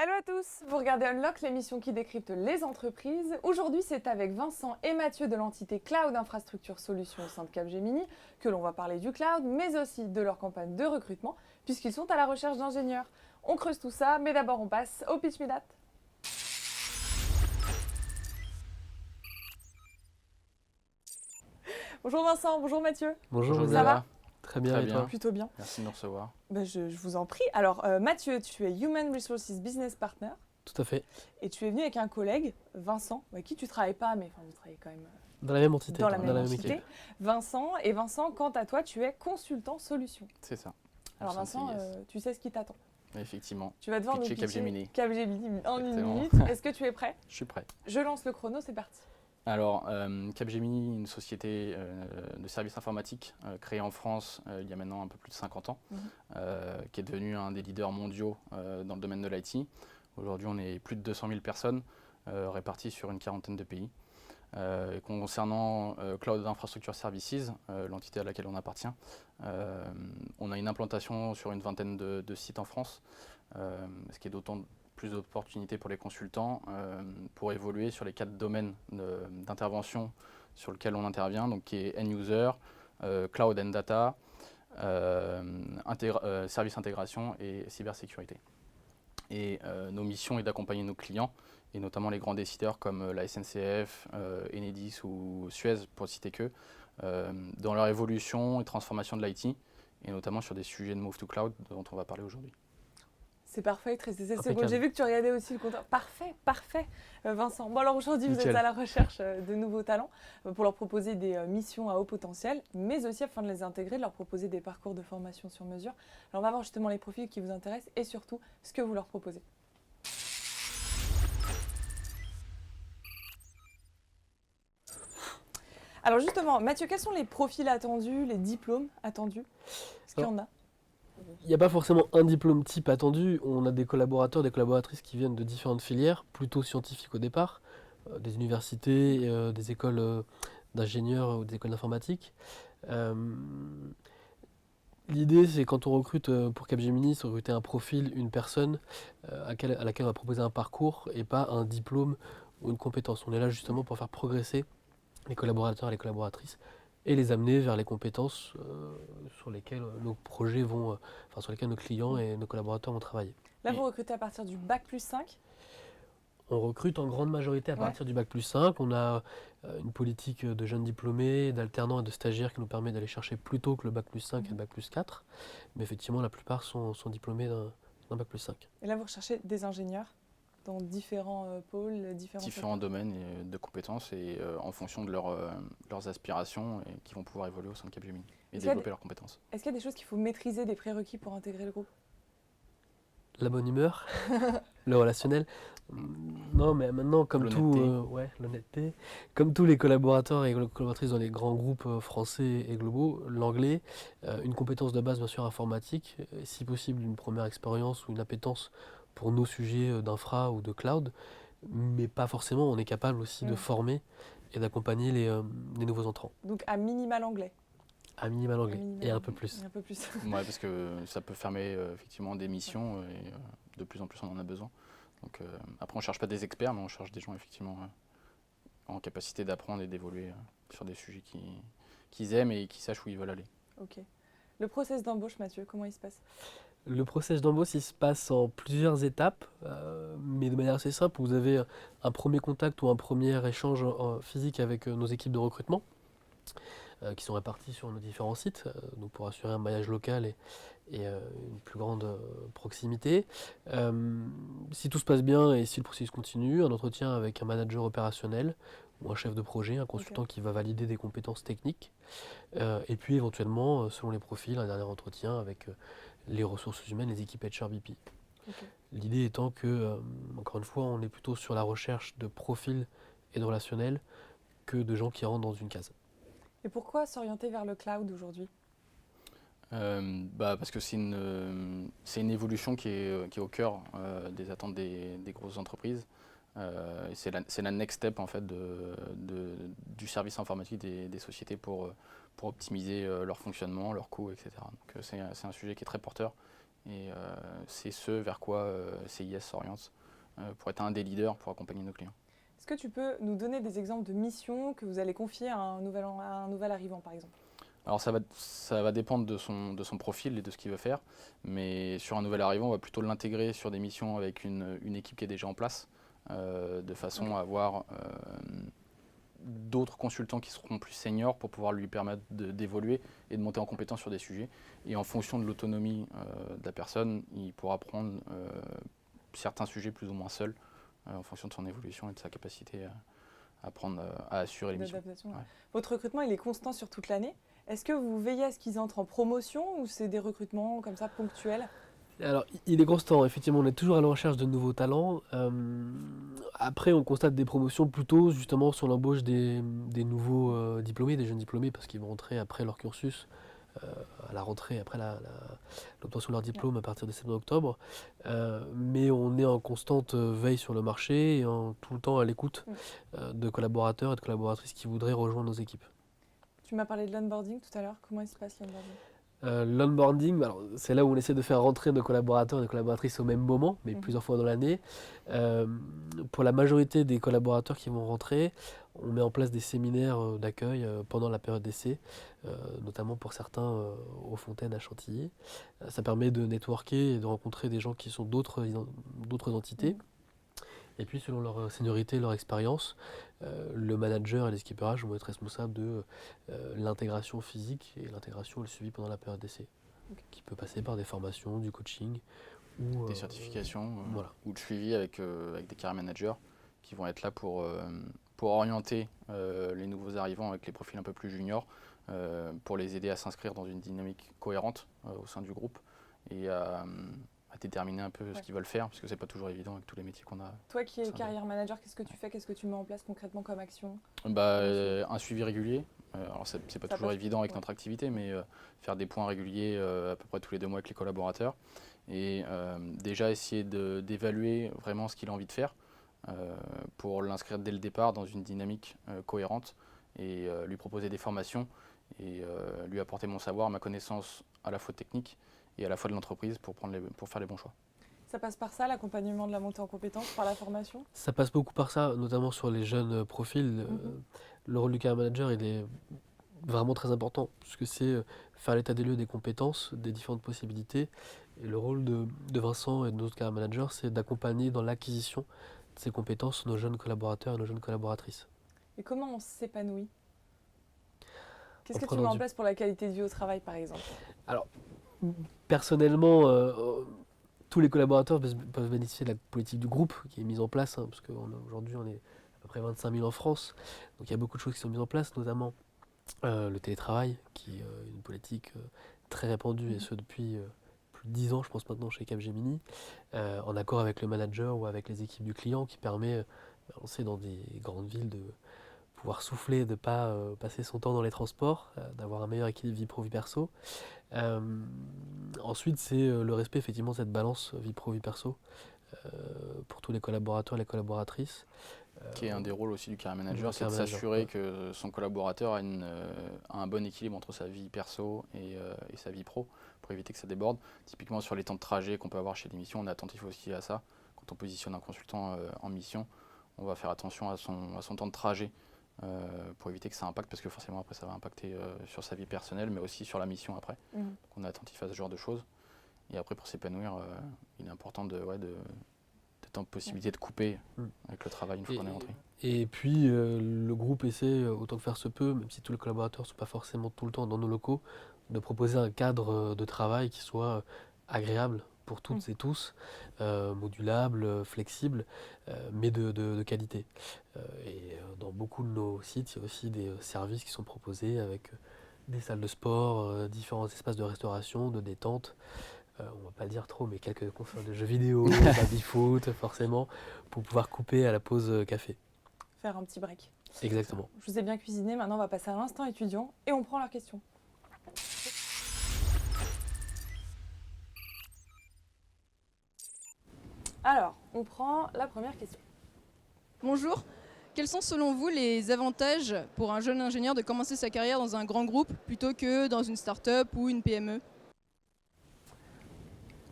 Hello à tous, vous regardez Unlock, l'émission qui décrypte les entreprises. Aujourd'hui, c'est avec Vincent et Mathieu de l'entité Cloud Infrastructure Solutions au sein de Capgemini que l'on va parler du cloud, mais aussi de leur campagne de recrutement, puisqu'ils sont à la recherche d'ingénieurs. On creuse tout ça, mais d'abord on passe au pitch me that. Bonjour Vincent, bonjour Mathieu. Bonjour, Bonjour, ça Lisa. va? Très bien, Très et bien. toi? Plutôt bien. Merci de nous recevoir. Je vous en prie. Alors Mathieu, tu es Human Resources Business Partner Tout à fait. et tu es venu avec un collègue, Vincent, avec qui tu travailles pas, mais vous travaillez quand même Dans la même entité, dans la même équipe. entité. Vincent, quant à toi, tu es consultant solution. C'est ça. Alors Au sein de Vincent, CIS. tu sais ce qui t'attend. Effectivement. Tu vas devoir nous Pitcher pitcher Capgemini. Capgemini en une Exactement. minute. Est-ce que tu es prêt? Je suis prêt. Je lance le chrono, c'est parti. Alors, Capgemini, une société de services informatiques créée en France il y a maintenant un peu plus de 50 ans, qui est devenue un des leaders mondiaux dans le domaine de l'IT. Aujourd'hui, on est plus de 200 000 personnes réparties sur une quarantaine de pays. Concernant Cloud Infrastructure Services, l'entité à laquelle on appartient, on a une implantation sur une vingtaine de sites en France, ce qui est d'autant plus d'opportunités pour les consultants pour évoluer sur les 4 domaines d'intervention sur lesquels on intervient, donc qui est end-user, cloud and data, service intégration et cybersécurité. Et nos missions est d'accompagner nos clients, et notamment les grands décideurs comme la SNCF, Enedis ou Suez, pour citer que, dans leur évolution et transformation de l'IT, et notamment sur des sujets de Move to Cloud dont on va parler aujourd'hui. C'est parfait, 13 secondes. Impeccable. J'ai vu que tu regardais aussi le compteur. Parfait, Vincent. Bon, alors aujourd'hui, vous êtes Nickel. à la recherche de nouveaux talents pour leur proposer des missions à haut potentiel, mais aussi afin de les intégrer, de leur proposer des parcours de formation sur mesure. Alors, on va voir justement les profils qui vous intéressent et surtout ce que vous leur proposez. Alors justement, Mathieu, quels sont les profils attendus, les diplômes attendus? Est-ce qu'il y en a? Il n'y a pas forcément un diplôme type attendu. On a des collaborateurs, des collaboratrices qui viennent de différentes filières, plutôt scientifiques au départ, des universités, des écoles d'ingénieurs ou des écoles d'informatique. L'idée, c'est quand on recrute pour Capgemini, c'est recruter un profil, une personne à laquelle on va proposer un parcours et pas un diplôme ou une compétence. On est là justement pour faire progresser les collaborateurs et les collaboratrices et les amener vers les compétences sur lesquelles nos projets vont, sur lesquelles nos clients et nos collaborateurs vont travailler. Là, vous recrutez à partir du bac+5. On recrute en grande majorité à partir du bac+5. On a une politique de jeunes diplômés, d'alternants et de stagiaires qui nous permet d'aller chercher plus tôt que le bac+5 et le bac+4. Mais effectivement, la plupart sont diplômés d'un bac+5. Et là, vous recherchez des ingénieurs dans différents pôles, Différents domaines de compétences et en fonction de leurs aspirations et qui vont pouvoir évoluer au sein de Capgemini et développer leurs compétences. Est-ce qu'il y a des choses qu'il faut maîtriser, des prérequis pour intégrer le groupe? La bonne humeur, le relationnel. Non, mais maintenant, comme l'honnêteté. Comme tous les collaborateurs et collaboratrices dans les grands groupes français et globaux, l'anglais, une compétence de base bien sûr informatique, et si possible une première expérience ou une appétence pour nos sujets d'infra ou de cloud, mais pas forcément. On est capable aussi de former et d'accompagner les nouveaux entrants. Donc à minima l'anglais. À minima l'anglais et un peu plus. Et un peu plus. Ouais, parce que ça peut fermer effectivement des missions et de plus en plus on en a besoin. Donc après on cherche pas des experts, mais on cherche des gens effectivement en capacité d'apprendre et d'évoluer sur des sujets qu'ils aiment et qui sachent où ils veulent aller. Ok. Le process d'embauche, Mathieu, comment il se passe? Le process d'embauche, il se passe en plusieurs étapes, mais de manière assez simple. Vous avez un premier contact ou un premier échange physique avec nos équipes de recrutement, qui sont réparties sur nos différents sites, donc pour assurer un maillage local et une plus grande proximité. Si tout se passe bien et si le processus continue, un entretien avec un manager opérationnel ou un chef de projet, un consultant qui va valider des compétences techniques, et puis éventuellement, selon les profils, un dernier entretien avec les ressources humaines, les équipes HR BP. Okay. L'idée étant que, encore une fois, on est plutôt sur la recherche de profils et de relationnels que de gens qui rentrent dans une case. Et pourquoi s'orienter vers le cloud aujourd'hui? Parce que c'est une évolution qui est au cœur des attentes des grosses entreprises. C'est la next step en fait du service informatique des sociétés pour optimiser leur fonctionnement, leurs coûts, etc. Donc c'est un sujet qui est très porteur Et c'est ce vers quoi CIS s'oriente pour être un des leaders pour accompagner nos clients. Est-ce que tu peux nous donner des exemples de missions que vous allez confier à un nouvel arrivant, par exemple? Alors ça va dépendre de son profil et de ce qu'il veut faire, mais sur un nouvel arrivant, on va plutôt l'intégrer sur des missions avec une équipe qui est déjà en place, de façon à avoir d'autres consultants qui seront plus seniors pour pouvoir lui permettre d'évoluer et de monter en compétence sur des sujets. Et en fonction de l'autonomie de la personne, il pourra prendre certains sujets plus ou moins seul, en fonction de son évolution et de sa capacité à assurer les missions. Ouais. Votre recrutement, il est constant sur toute l'année. Est-ce que vous veillez à ce qu'ils entrent en promotion ou c'est des recrutements comme ça ponctuels? Alors, il est constant. Effectivement, on est toujours à la recherche de nouveaux talents. Après, on constate des promotions plutôt justement sur l'embauche des nouveaux diplômés, des jeunes diplômés, parce qu'ils vont rentrer après leur cursus, à la rentrée, après l'obtention de leur diplôme à partir de septembre-octobre. Mais on est en constante veille sur le marché et tout le temps à l'écoute de collaborateurs et de collaboratrices qui voudraient rejoindre nos équipes. Tu m'as parlé de l'onboarding tout à l'heure. Comment il se passe l'onboarding? L'onboarding, c'est là où on essaie de faire rentrer nos collaborateurs et nos collaboratrices au même moment, mais plusieurs fois dans l'année. Pour la majorité des collaborateurs qui vont rentrer, on met en place des séminaires d'accueil pendant la période d'essai, notamment pour certains aux Fontaines à Chantilly. Ça permet de networker et de rencontrer des gens qui sont d'autres entités. Et puis selon leur seniorité, leur expérience, le manager et les skipperages vont être responsables de l'intégration physique et l'intégration et le suivi pendant la période d'essai, qui peut passer par des formations, du coaching ou des certifications voilà. Ou de suivi avec des carrière managers qui vont être là pour orienter les nouveaux arrivants avec les profils un peu plus juniors, pour les aider à s'inscrire dans une dynamique cohérente au sein du groupe et à déterminer un peu ce qu'ils veulent faire, parce que c'est pas toujours évident avec tous les métiers qu'on a. Toi qui es carrière manager, qu'est-ce que tu fais? Qu'est-ce que tu mets en place concrètement comme action? Un suivi régulier. Alors c'est pas toujours évident avec notre activité, mais faire des points réguliers à peu près tous les 2 mois avec les collaborateurs. Et déjà essayer d'évaluer vraiment ce qu'il a envie de faire pour l'inscrire dès le départ dans une dynamique cohérente et lui proposer des formations et lui apporter mon savoir, ma connaissance à la fois technique et à la fois de l'entreprise pour faire les bons choix. Ça passe par ça, l'accompagnement de la montée en compétences, par la formation? Ça passe beaucoup par ça, notamment sur les jeunes profils. Le rôle du carrière manager, il est vraiment très important, puisque c'est faire l'état des lieux des compétences, des différentes possibilités. Et le rôle de Vincent et de nos autres carrière managers, c'est d'accompagner dans l'acquisition de ces compétences nos jeunes collaborateurs et nos jeunes collaboratrices. Et comment on s'épanouit? Qu'est-ce que tu mets en place pour la qualité de vie au travail, par exemple? Alors, personnellement, tous les collaborateurs peuvent bénéficier de la politique du groupe qui est mise en place, parce qu'aujourd'hui on est à peu près 25 000 en France, donc il y a beaucoup de choses qui sont mises en place, notamment le télétravail, qui est une politique très répandue, et ce depuis plus de 10 ans, je pense maintenant, chez Capgemini, en accord avec le manager ou avec les équipes du client, qui permet, on sait, dans des grandes villes, de pouvoir souffler, de ne pas passer son temps dans les transports, d'avoir un meilleur équilibre vie pro-vie perso. Ensuite, c'est le respect effectivement de cette balance vie pro-vie perso pour tous les collaborateurs et les collaboratrices. Qui est un des rôles aussi du carrière manager, c'est de s'assurer que son collaborateur a un bon équilibre entre sa vie perso et sa vie pro, pour éviter que ça déborde. Typiquement sur les temps de trajet qu'on peut avoir chez les missions, on est attentif aussi à ça. Quand on positionne un consultant en mission, on va faire attention à son temps de trajet, pour éviter que ça impacte, parce que forcément après ça va impacter sur sa vie personnelle, mais aussi sur la mission après. Donc on est attentif à ce genre de choses. Et après pour s'épanouir, il est important d'être en possibilité de couper avec le travail une fois qu'on est rentré. Et puis le groupe essaie, autant que faire se peut, même si tous les collaborateurs ne sont pas forcément tout le temps dans nos locaux, de proposer un cadre de travail qui soit agréable pour toutes et tous, modulable, flexible, mais de qualité. Et dans beaucoup de nos sites, il y a aussi des services qui sont proposés avec des salles de sport, différents espaces de restauration, de détente. On va pas le dire trop, mais quelques consoles de jeux vidéo, baby-foot, forcément, pour pouvoir couper à la pause café. Faire un petit break. Exactement. Je vous ai bien cuisiné, maintenant on va passer à l'instant étudiant et on prend leurs questions. Alors, on prend la première question. Bonjour, quels sont selon vous les avantages pour un jeune ingénieur de commencer sa carrière dans un grand groupe plutôt que dans une start-up ou une PME ?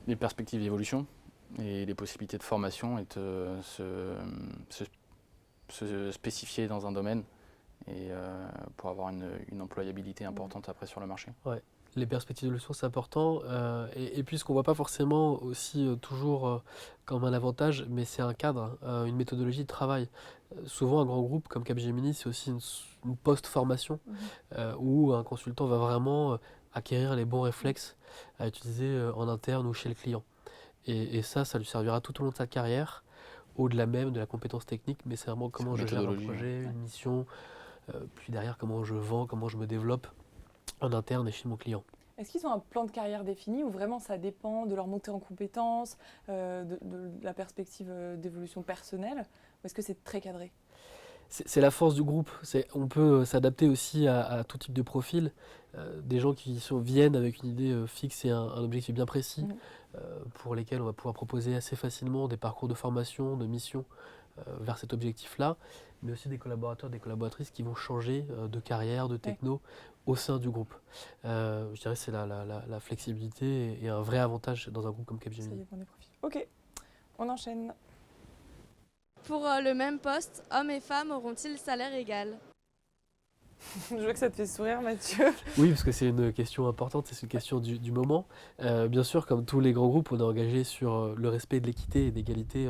les perspectives d'évolution et les possibilités de formation et de se spécifier dans un domaine et pour avoir une employabilité importante après sur le marché. Les perspectives de leçon, c'est important. Et puis, ce qu'on ne voit pas forcément aussi toujours comme un avantage, mais c'est un cadre, une méthodologie de travail. Souvent, un grand groupe comme Capgemini, c'est aussi une post-formation où un consultant va vraiment acquérir les bons réflexes à utiliser en interne ou chez le client. Et ça lui servira tout au long de sa carrière, au-delà même de la compétence technique, mais c'est vraiment comment je gère un projet, une mission, puis derrière comment je vends, comment je me développe en interne et chez mon client. Est-ce qu'ils ont un plan de carrière défini ou vraiment ça dépend de leur montée en compétences, de la perspective d'évolution personnelle, ou est-ce que c'est très cadré? C'est la force du groupe. On peut s'adapter aussi à tout type de profil. Des gens qui viennent avec une idée fixe et un objectif bien précis, pour lesquels on va pouvoir proposer assez facilement des parcours de formation, de mission vers cet objectif-là, mais aussi des collaborateurs, des collaboratrices qui vont changer de carrière, de techno au sein du groupe. Je dirais que c'est la flexibilité et un vrai avantage dans un groupe comme Ça Capgemini. dépend des profils. Ok, on enchaîne. Pour le même poste, hommes et femmes auront-ils salaire égal? Je vois que ça te fait sourire, Mathieu. Oui, parce que c'est une question importante, c'est une question du moment. Bien sûr, comme tous les grands groupes, on est engagé sur le respect de l'équité et d'égalité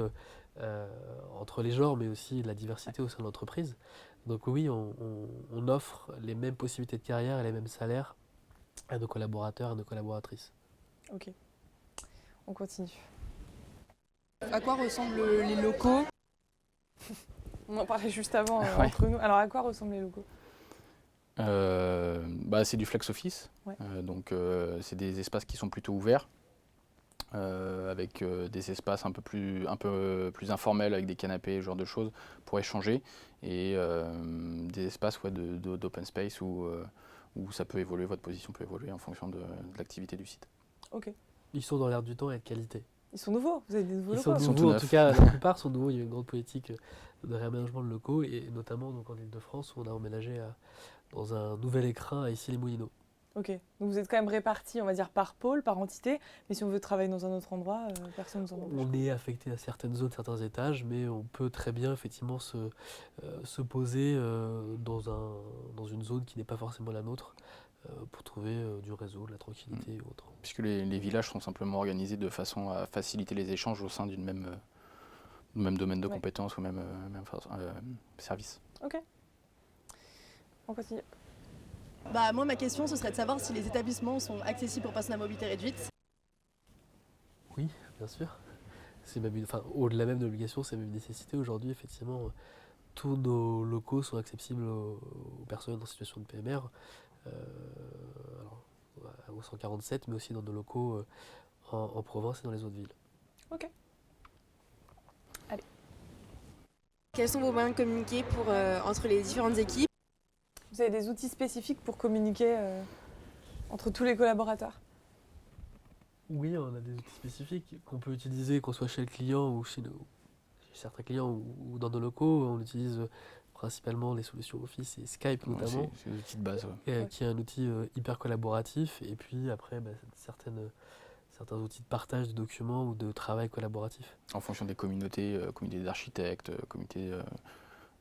entre les genres, mais aussi de la diversité au sein de l'entreprise. Donc oui, on offre les mêmes possibilités de carrière et les mêmes salaires à nos collaborateurs, à nos collaboratrices. Ok, on continue. À quoi ressemblent les locaux? On en parlait juste avant Ouais. entre nous. Alors, à quoi ressemblent les locaux? C'est du flex office, Ouais. donc c'est des espaces qui sont plutôt ouverts, avec des espaces un peu plus informels avec des canapés, ce genre de choses pour échanger, et des espaces d'open space où ça peut évoluer, votre position peut évoluer en fonction de l'activité du site. Ok. Ils sont dans l'air du temps et de qualité. Ils sont nouveaux, vous avez des nouveaux Ils locaux? sont sont nouveaux, tout en tout neufs. cas la plupart sont nouveaux. Il y a une grande politique de réaménagement de locaux, et notamment donc, en Ile-de-France où on a emménagé dans un nouvel écrin à Issy-les-Moulineaux. Ok, donc vous êtes quand même répartis, on va dire, par pôle, par entité, mais si on veut travailler dans un autre endroit, personne ne nous en empêche. On est affecté à certaines zones, certains étages, mais on peut très bien effectivement se poser dans une zone qui n'est pas forcément la nôtre pour trouver du réseau, de la tranquillité ou autre. Puisque les villages sont simplement organisés de façon à faciliter les échanges au sein d'une même domaine de Ouais. compétences ou même service. Ok, on continue. Moi, ma question, ce serait de savoir si les établissements sont accessibles pour personnes à mobilité réduite. Oui, bien sûr. C'est même au-delà même de l'obligation, c'est même une nécessité aujourd'hui. Effectivement, tous nos locaux sont accessibles aux personnes en situation de PMR. Au 147, mais aussi dans nos locaux en province et dans les autres villes. Ok. Allez. Quels sont vos moyens de communiquer entre les différentes équipes? Vous avez des outils spécifiques pour communiquer entre tous les collaborateurs? Oui, on a des outils spécifiques qu'on peut utiliser, qu'on soit chez le client ou chez certains clients ou dans nos locaux. On utilise principalement les solutions Office et Skype notamment, C'est l'outil de base. qui est un outil hyper collaboratif. Et puis après, certains outils de partage de documents ou de travail collaboratif. En fonction des communautés, comités d'architectes, comités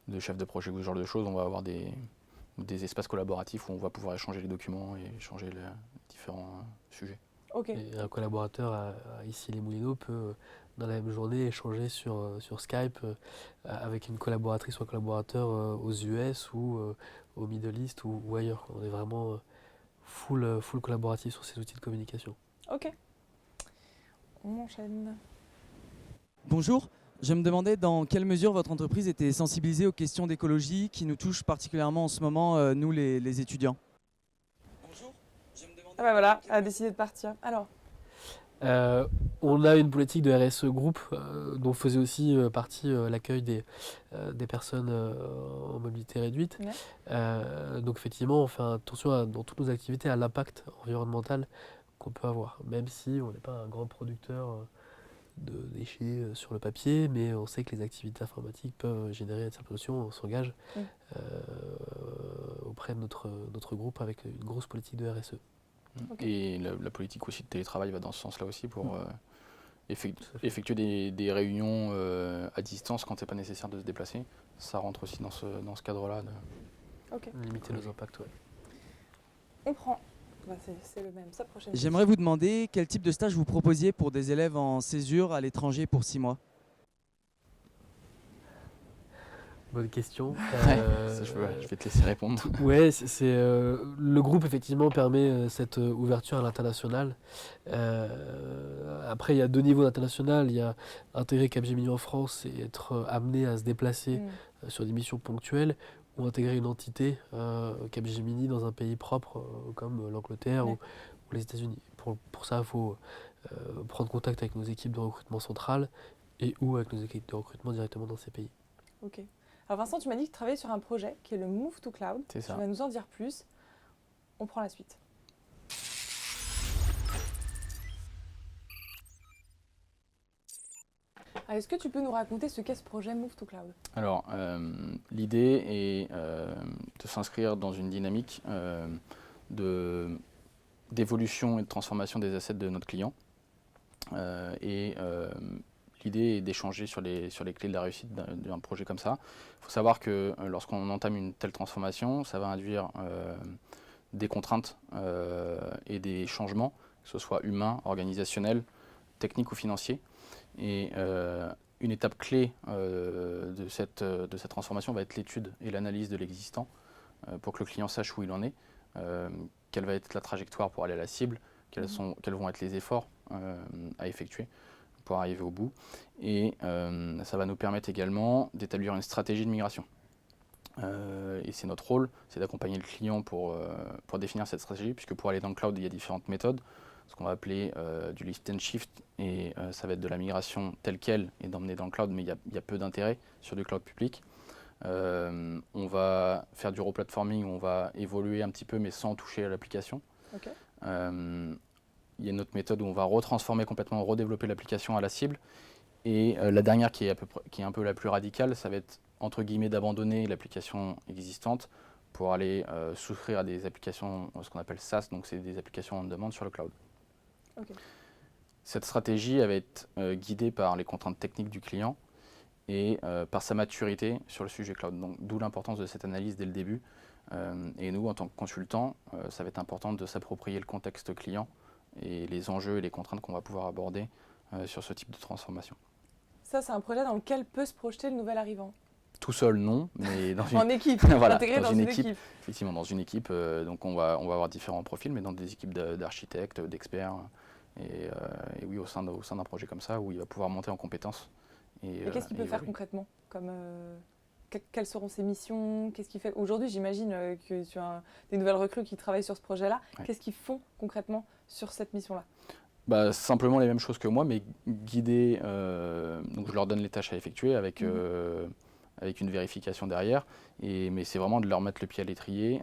de chefs de projet ou ce genre de choses, on va avoir des espaces collaboratifs où on va pouvoir échanger les documents et échanger les différents sujets. Ok, Et un collaborateur à Issy-les-Moulineaux peut, dans la même journée, échanger sur Skype avec une collaboratrice ou un collaborateur aux US ou au Middle East ou ailleurs. On est vraiment full collaboratif sur ces outils de communication. ok. On enchaîne. Bonjour, je me demandais dans quelle mesure votre entreprise était sensibilisée aux questions d'écologie qui nous touchent particulièrement en ce moment, nous les étudiants. Bonjour, je me demandais... Ah bah voilà, elle a décidé de partir. Alors, On a une politique de RSE groupe dont faisait aussi partie l'accueil des personnes en mobilité réduite. Donc effectivement, on fait attention dans toutes nos activités à l'impact environnemental qu'on peut avoir, même si on n'est pas un grand producteur de déchets sur le papier, mais on sait que les activités informatiques peuvent générer une certaine pollution. On s'engage auprès de notre groupe avec une grosse politique de RSE. Ok. Et la politique aussi de télétravail va dans ce sens-là aussi pour effectuer des réunions à distance quand c'est pas nécessaire de se déplacer. Ça rentre aussi dans ce cadre-là. Ok. Limiter les impacts, ouais. On prend. Bah, c'est le même. Ça, prochaine J'aimerais vous demander quel type de stage vous proposiez pour des élèves en césure à l'étranger pour 6 mois. Bonne question. Ça, je vais te laisser répondre. Ouais, le groupe effectivement permet cette ouverture à l'international. Après, il y a 2 niveaux d'international. Il y a intégrer Capgemini en France et être amené à se déplacer sur des missions ponctuelles, ou intégrer une entité Capgemini dans un pays propre comme l'Angleterre ou les États-Unis. Pour ça, il faut prendre contact avec nos équipes de recrutement centrales et ou avec nos équipes de recrutement directement dans ces pays. Ok. Alors Vincent, tu m'as dit que tu travaillais sur un projet qui est le Move to Cloud. C'est ça. Tu vas nous en dire plus. On prend la suite. Alors, est-ce que tu peux nous raconter ce qu'est ce projet Move to Cloud? Alors, l'idée est de s'inscrire dans une dynamique d'évolution et de transformation des assets de notre client. L'idée est d'échanger sur les clés de la réussite d'un projet comme ça. Il faut savoir que lorsqu'on entame une telle transformation, ça va induire des contraintes et des changements, que ce soit humains, organisationnels, techniques ou financiers. Et une étape clé de cette transformation va être l'étude et l'analyse de l'existant pour que le client sache où il en est, quelle va être la trajectoire pour aller à la cible, quels vont être les efforts à effectuer pour arriver au bout. Et ça va nous permettre également d'établir une stratégie de migration. Et c'est notre rôle, c'est d'accompagner le client pour définir cette stratégie, puisque pour aller dans le cloud, il y a différentes méthodes, ce qu'on va appeler du lift and shift, et ça va être de la migration telle qu'elle et d'emmener dans le cloud, mais il y a peu d'intérêt sur du cloud public. On va faire du replatforming, on va évoluer un petit peu, mais sans toucher à l'application. Ok. Il y a une autre méthode où on va retransformer complètement, redévelopper l'application à la cible. Et la dernière qui est un peu la plus radicale, ça va être entre guillemets d'abandonner l'application existante pour aller souscrire à des applications, ce qu'on appelle SaaS, donc c'est des applications on demande sur le cloud. Okay. Cette stratégie elle va être guidée par les contraintes techniques du client et par sa maturité sur le sujet cloud. Donc d'où l'importance de cette analyse dès le début. Et nous, en tant que consultants, ça va être important de s'approprier le contexte client et les enjeux et les contraintes qu'on va pouvoir aborder sur ce type de transformation. Ça, c'est un projet dans lequel peut se projeter le nouvel arrivant? Tout seul, non, mais dans une en équipe, voilà, intégré dans une équipe. Effectivement, dans une équipe, donc on va avoir différents profils, mais dans des équipes d'architectes, d'experts, et oui, au sein d'un projet comme ça, où il va pouvoir monter en compétences. Et qu'est-ce qu'il peut faire concrètement quelles seront ses missions? Qu'est-ce qu'il fait? Aujourd'hui, j'imagine que tu as des nouvelles recrues qui travaillent sur ce projet-là. Ouais. Qu'est-ce qu'ils font concrètement sur cette mission-là? Simplement les mêmes choses que moi, mais guidés. Donc je leur donne les tâches à effectuer avec une vérification derrière. Mais c'est vraiment de leur mettre le pied à l'étrier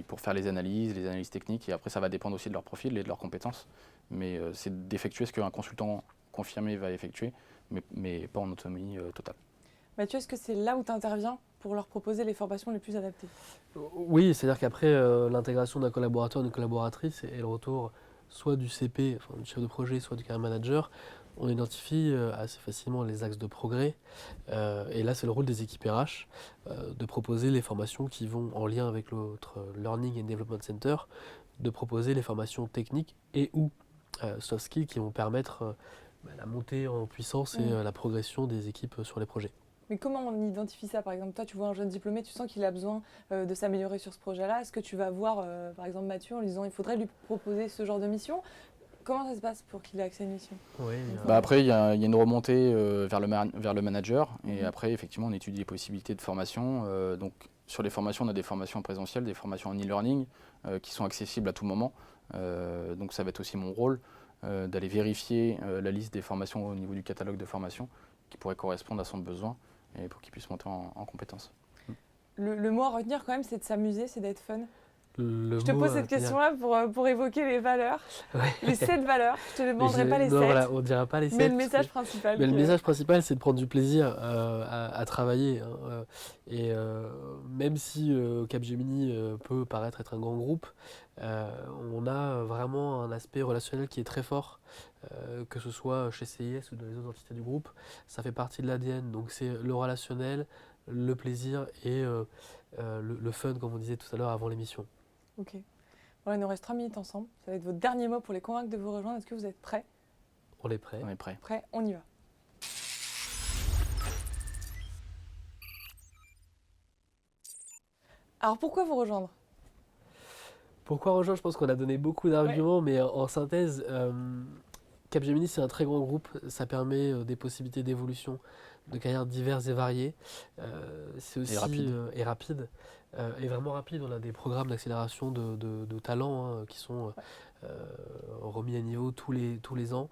pour faire les analyses techniques. Et après, ça va dépendre aussi de leur profil et de leurs compétences. Mais c'est d'effectuer ce qu'un consultant confirmé va effectuer, mais pas en autonomie totale. Mathieu, est-ce que c'est là où tu interviens pour leur proposer les formations les plus adaptées? Oui, c'est-à-dire qu'après l'intégration d'un collaborateur ou d'une collaboratrice et le retour soit du CP, enfin, du chef de projet, soit du carrière manager, on identifie assez facilement les axes de progrès. Et là, c'est le rôle des équipes RH de proposer les formations qui vont en lien avec notre Learning and Development Center, de proposer les formations techniques et ou soft skills qui vont permettre la montée en puissance et la progression des équipes sur les projets. Mais comment on identifie ça? Par exemple, toi, tu vois un jeune diplômé, tu sens qu'il a besoin de s'améliorer sur ce projet-là. Est-ce que tu vas voir, par exemple, Mathieu en lui disant il faudrait lui proposer ce genre de mission? Comment ça se passe pour qu'il ait accès à une mission? Oui, après, il y a une remontée vers le manager. Et après, effectivement, on étudie les possibilités de formation. Donc, sur les formations, on a des formations en présentiel, des formations en e-learning qui sont accessibles à tout moment. Donc, ça va être aussi mon rôle d'aller vérifier la liste des formations au niveau du catalogue de formation qui pourrait correspondre à son besoin et pour qu'il puisse monter en compétences. Le mot à retenir quand même, c'est de s'amuser, c'est d'être fun. Je te pose cette question-là pour évoquer les valeurs, Ouais. les 7 valeurs. Je te demanderai pas les 7, Non, voilà, on ne dira pas les 7. mais le message principal. Mais le message principal, c'est de prendre du plaisir à travailler, hein, même si Capgemini peut paraître être un grand groupe, on a vraiment un aspect relationnel qui est très fort, que ce soit chez CIS ou dans les autres entités du groupe. Ça fait partie de l'ADN. Donc c'est le relationnel, le plaisir et le fun, comme on disait tout à l'heure avant l'émission. Ok. Bon, il nous reste 3 minutes ensemble. Ça va être votre dernier mot pour les convaincre de vous rejoindre. Est-ce que vous êtes prêts? On est prêt. On est prêt. Prêts? On y va. Alors pourquoi vous rejoindre? Pourquoi rejoindre? Je pense qu'on a donné beaucoup d'arguments, mais en synthèse, Capgemini, c'est un très grand groupe. Ça permet des possibilités d'évolution, de carrières diverses et variées. C'est aussi et rapide. Et vraiment rapide. On a des programmes d'accélération de talents hein, qui sont remis à niveau tous les ans.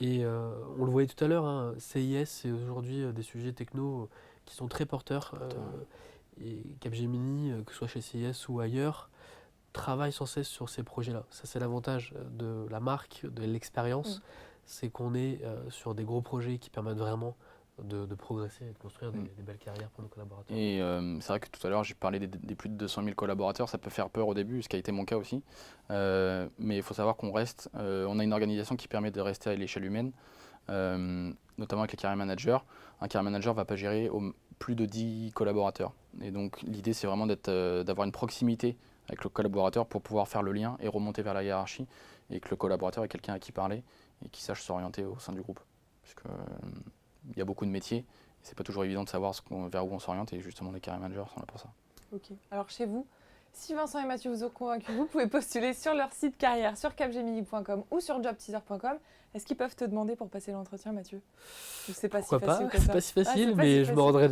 Et on le voyait tout à l'heure, hein, CIS, c'est aujourd'hui des sujets techno qui sont très porteurs. Et Capgemini, que ce soit chez CIS ou ailleurs, travaille sans cesse sur ces projets-là. Ça, c'est l'avantage de la marque, de l'expérience, c'est qu'on est sur des gros projets qui permettent vraiment de progresser et de construire des belles carrières pour nos collaborateurs. Et c'est vrai que tout à l'heure, j'ai parlé des plus de 200 000 collaborateurs. Ça peut faire peur au début, ce qui a été mon cas aussi. Mais il faut savoir qu'on reste, on a une organisation qui permet de rester à l'échelle humaine, notamment avec les carrière managers. Un carrière manager ne va pas gérer plus de 10 collaborateurs. Et donc l'idée, c'est vraiment d'avoir une proximité avec le collaborateur pour pouvoir faire le lien et remonter vers la hiérarchie et que le collaborateur ait quelqu'un à qui parler et qui sache s'orienter au sein du groupe. Parce qu'il y a beaucoup de métiers et c'est pas toujours évident de savoir vers où on s'oriente et justement les carrière managers sont là pour ça. Ok. Alors chez vous, si Vincent et Mathieu vous ont convaincu, vous pouvez postuler sur leur site carrière sur capgemini.com ou sur jobteaser.com. Est-ce qu'ils peuvent te demander pour passer l'entretien, Mathieu? Ou c'est pas Pourquoi si facile pas? que ça? C'est pas si facile, c'est pas mais si je facile. me rendrai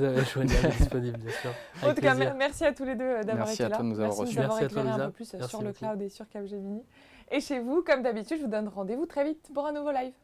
disponible, bien sûr. En Avec tout cas, plaisir. merci à tous les deux d'avoir Merci été à là. toi de nous avoir Merci reçus. de nous avoir Merci à toi, éclairé un Lisa. peu plus Merci sur le beaucoup. cloud et sur Capgemini. Et chez vous, comme d'habitude, je vous donne rendez-vous très vite pour un nouveau live.